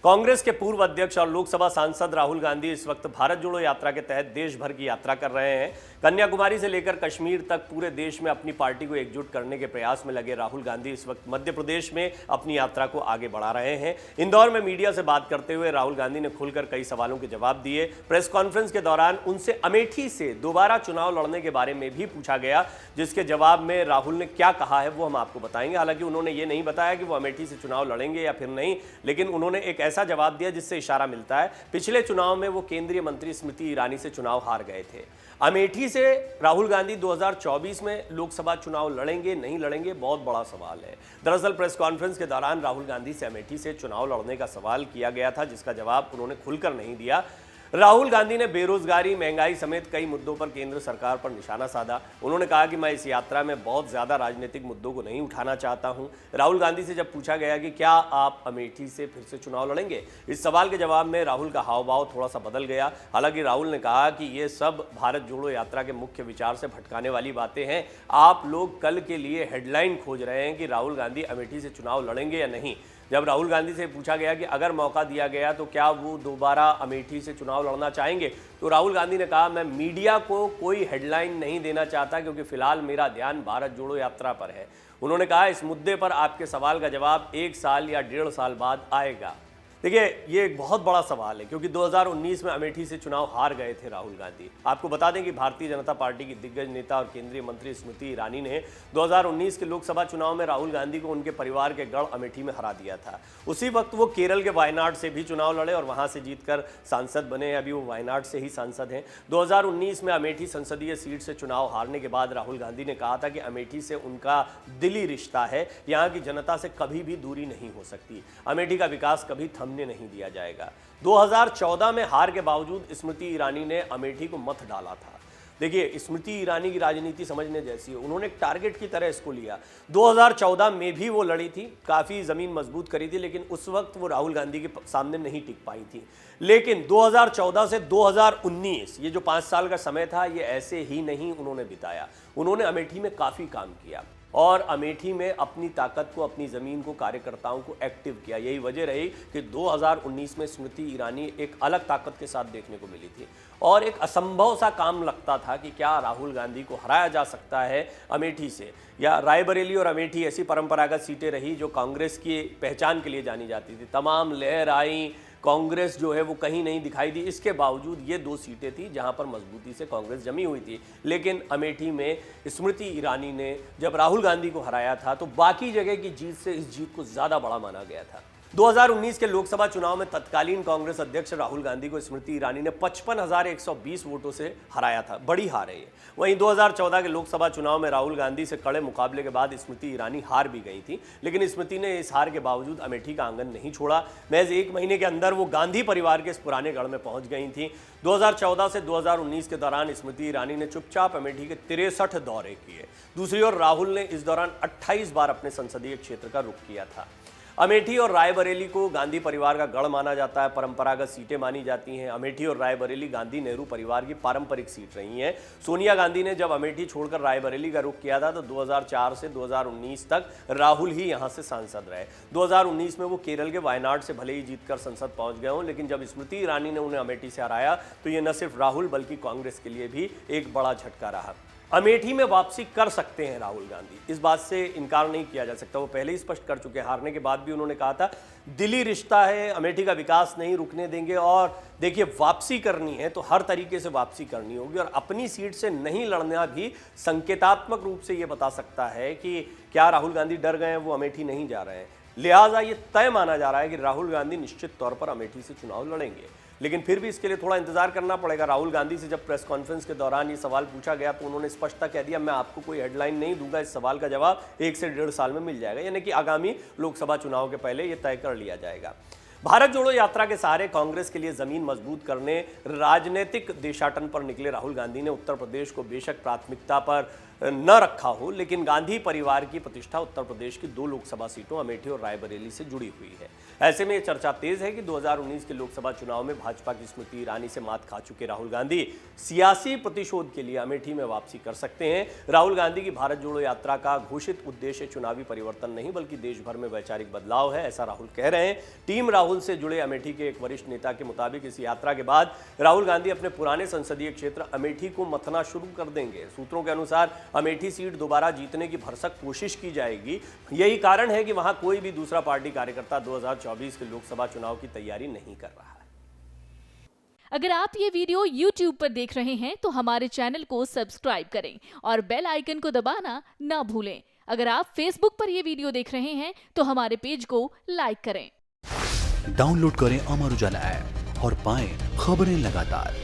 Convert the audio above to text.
कांग्रेस के पूर्व अध्यक्ष और लोकसभा सांसद राहुल गांधी इस वक्त भारत जोड़ो यात्रा के तहत देश भर की यात्रा कर रहे हैं। कन्याकुमारी से लेकर कश्मीर तक पूरे देश में अपनी पार्टी को एकजुट करने के प्रयास में लगे राहुल गांधी इस वक्त मध्य प्रदेश में अपनी यात्रा को आगे बढ़ा रहे हैं। इंदौर में मीडिया से बात करते हुए राहुल गांधी ने खुलकर कई सवालों के जवाब दिए। प्रेस कॉन्फ्रेंस के दौरान उनसे अमेठी से दोबारा चुनाव लड़ने के बारे में भी पूछा गया, जिसके जवाब में राहुल ने क्या कहा है वो हम आपको बताएंगे। हालांकि उन्होंने ये नहीं बताया कि वो अमेठी से चुनाव लड़ेंगे या फिर नहीं, लेकिन उन्होंने एक ऐसा जवाब दिया जिससे इशारा मिलता है पिछले चुनाव में वो केंद्रीय मंत्री स्मृति ईरानी से चुनाव हार गए थे। अमेठी से राहुल गांधी 2024 में लोकसभा चुनाव लड़ेंगे नहीं लड़ेंगे, बहुत बड़ा सवाल है। दरअसल प्रेस कॉन्फ्रेंस के दौरान राहुल गांधी से अमेठी से चुनाव लड़ने का सवाल किया गया था, जिसका जवाब उन्होंने खुलकर नहीं दिया। राहुल गांधी ने बेरोजगारी, महंगाई समेत कई मुद्दों पर केंद्र सरकार पर निशाना साधा। उन्होंने कहा कि मैं इस यात्रा में बहुत ज्यादा राजनीतिक मुद्दों को नहीं उठाना चाहता हूं। राहुल गांधी से जब पूछा गया कि क्या आप अमेठी से फिर से चुनाव लड़ेंगे, इस सवाल के जवाब में राहुल का हाव भाव थोड़ा सा बदल गया। हालांकि राहुल ने कहा कि ये सब भारत जोड़ो यात्रा के मुख्य विचार से भटकाने वाली बातें हैं। आप लोग कल के लिए हेडलाइन खोज रहे हैं कि राहुल गांधी अमेठी से चुनाव लड़ेंगे या नहीं। जब राहुल गांधी से पूछा गया कि अगर मौका दिया गया तो क्या वो दोबारा अमेठी से चुनाव लड़ना चाहेंगे, तो राहुल गांधी ने कहा मैं मीडिया को कोई हेडलाइन नहीं देना चाहता क्योंकि फिलहाल मेरा ध्यान भारत जोड़ो यात्रा पर है। उन्होंने कहा इस मुद्दे पर आपके सवाल का जवाब 1 साल या 1.5 साल बाद आएगा। देखिए, ये एक बहुत बड़ा सवाल है क्योंकि 2019 में अमेठी से चुनाव हार गए थे राहुल गांधी। आपको बता दें कि भारतीय जनता पार्टी की दिग्गज नेता और केंद्रीय मंत्री स्मृति ईरानी ने 2019 के लोकसभा चुनाव में राहुल गांधी को उनके परिवार के गढ़ अमेठी में हरा दिया था। उसी वक्त वो केरल के वायनाड से भी चुनाव लड़े और वहां से जीतकर सांसद बने। अभी वो वायनाड से ही सांसद हैं। 2019 में अमेठी संसदीय सीट से चुनाव हारने के बाद राहुल गांधी ने कहा था कि अमेठी से उनका दिली रिश्ता है, यहाँ की जनता से कभी भी दूरी नहीं हो सकती, अमेठी का विकास कभी थमने नहीं दिया जाएगा। 2014 में हार के बावजूद स्मृति ईरानी ने अमेठी को मत डाला था। देखिए, स्मृति ईरानी की राजनीति समझने जैसी है। उन्होंने एक टारगेट की तरह इसको लिया। 2014 में भी वो लड़ी थी, काफ़ी ज़मीन मजबूत करी थी, लेकिन उस वक्त वो राहुल गांधी के सामने नहीं टिक पाई थी। लेकिन 2014 से 2019 ये जो 5 साल का समय था, ये ऐसे ही नहीं उन्होंने बिताया। उन्होंने अमेठी में काफ़ी काम किया और अमेठी में अपनी ताकत को, अपनी ज़मीन को, कार्यकर्ताओं को एक्टिव किया। यही वजह रही कि 2019 में स्मृति ईरानी एक अलग ताकत के साथ देखने को मिली थी और एक असंभव सा काम लगता था कि क्या राहुल गांधी को हराया जा सकता है अमेठी से। या रायबरेली और अमेठी ऐसी परंपरागत सीटें रही जो कांग्रेस की पहचान के लिए जानी जाती थी। तमाम लहर आई, कांग्रेस जो है वो कहीं नहीं दिखाई दी। इसके बावजूद ये 2 सीटें थी जहां पर मजबूती से कांग्रेस जमी हुई थी। लेकिन अमेठी में स्मृति ईरानी ने जब राहुल गांधी को हराया था तो बाकी जगह की जीत से इस जीत को ज़्यादा बड़ा माना गया था। 2019 के लोकसभा चुनाव में तत्कालीन कांग्रेस अध्यक्ष राहुल गांधी को स्मृति ईरानी ने 55,120 वोटों से हराया था। बड़ी हार है ये। वहीं 2014 के लोकसभा चुनाव में राहुल गांधी से कड़े मुकाबले के बाद स्मृति ईरानी हार भी गई थी, लेकिन स्मृति ने इस हार के बावजूद अमेठी का आंगन नहीं छोड़ा। महज 1 महीने के अंदर वो गांधी परिवार के इस पुराने गढ़ में पहुंच गई थी। 2014 से 2019 के दौरान स्मृति ईरानी ने चुपचाप अमेठी के 63 दौरे किए। दूसरी ओर राहुल ने इस दौरान 28 बार अपने संसदीय क्षेत्र का रुख किया था। अमेठी और रायबरेली को गांधी परिवार का गढ़ माना जाता है, परंपरागत सीटें मानी जाती हैं। अमेठी और रायबरेली गांधी नेहरू परिवार की पारंपरिक सीट रही हैं। सोनिया गांधी ने जब अमेठी छोड़कर रायबरेली का रुख किया था तो 2004 से 2019 तक राहुल ही यहां से सांसद रहे। 2019 में वो केरल के वायनाड से भले ही जीतकर संसद पहुंच गए हों, लेकिन जब स्मृति ईरानी ने उन्हें अमेठी से हराया तो ये न सिर्फ राहुल बल्कि कांग्रेस के लिए भी एक बड़ा झटका रहा। अमेठी में वापसी कर सकते हैं राहुल गांधी, इस बात से इनकार नहीं किया जा सकता। वो पहले ही स्पष्ट कर चुके हैं। हारने के बाद भी उन्होंने कहा था दिली रिश्ता है, अमेठी का विकास नहीं रुकने देंगे। और देखिए, वापसी करनी है तो हर तरीके से वापसी करनी होगी और अपनी सीट से नहीं लड़ना भी संकेतात्मक रूप से ये बता सकता है कि क्या राहुल गांधी डर गए हैं, वो अमेठी नहीं जा रहे हैं। लिहाजा ये तय माना जा रहा है कि राहुल गांधी निश्चित तौर पर अमेठी से चुनाव लड़ेंगे, लेकिन फिर भी इसके लिए थोड़ा इंतजार करना पड़ेगा। राहुल गांधी से जब प्रेस कॉन्फ्रेंस के दौरान ये सवाल पूछा गया तो उन्होंने स्पष्टता कह दिया, मैं आपको कोई हेडलाइन नहीं दूंगा, इस सवाल का जवाब 1 से 1.5 साल में मिल जाएगा, यानी कि आगामी लोकसभा चुनाव के पहले ये तय कर लिया जाएगा। भारत जोड़ो यात्रा के सहारे कांग्रेस के लिए जमीन मजबूत करने राजनीतिक देशाटन पर निकले राहुल गांधी ने उत्तर प्रदेश को बेशक प्राथमिकता पर न रखा हो, लेकिन गांधी परिवार की प्रतिष्ठा उत्तर प्रदेश की 2 लोकसभा सीटों अमेठी और रायबरेली से जुड़ी हुई है। ऐसे में यह चर्चा तेज है कि 2019 के लोकसभा चुनाव में भाजपा की स्मृति ईरानी से मात खा चुके राहुल गांधी सियासी प्रतिशोध के लिए अमेठी में वापसी कर सकते हैं। राहुल गांधी की भारत जोड़ो यात्रा का घोषित उद्देश्य चुनावी परिवर्तन नहीं बल्कि देश भर में वैचारिक बदलाव है, ऐसा राहुल कह रहे हैं। टीम राहुल से जुड़े अमेठी के एक वरिष्ठ नेता के मुताबिक इस यात्रा के बाद राहुल गांधी अपने पुराने संसदीय क्षेत्र अमेठी को मथना शुरू कर देंगे। सूत्रों के अनुसार अमेठी सीट दोबारा जीतने की भरसक कोशिश की जाएगी। यही कारण है कि वहां कोई भी दूसरा पार्टी कार्यकर्ता 2024 के लोकसभा चुनाव की तैयारी नहीं कर रहा है। अगर आप ये वीडियो YouTube पर देख रहे हैं तो हमारे चैनल को सब्सक्राइब करें और बेल आइकन को दबाना ना भूलें। अगर आप Facebook पर ये वीडियो देख रहे हैं तो हमारे पेज को लाइक करें। डाउनलोड करें अमर उजाला ऐप और पाएं खबरें लगातार।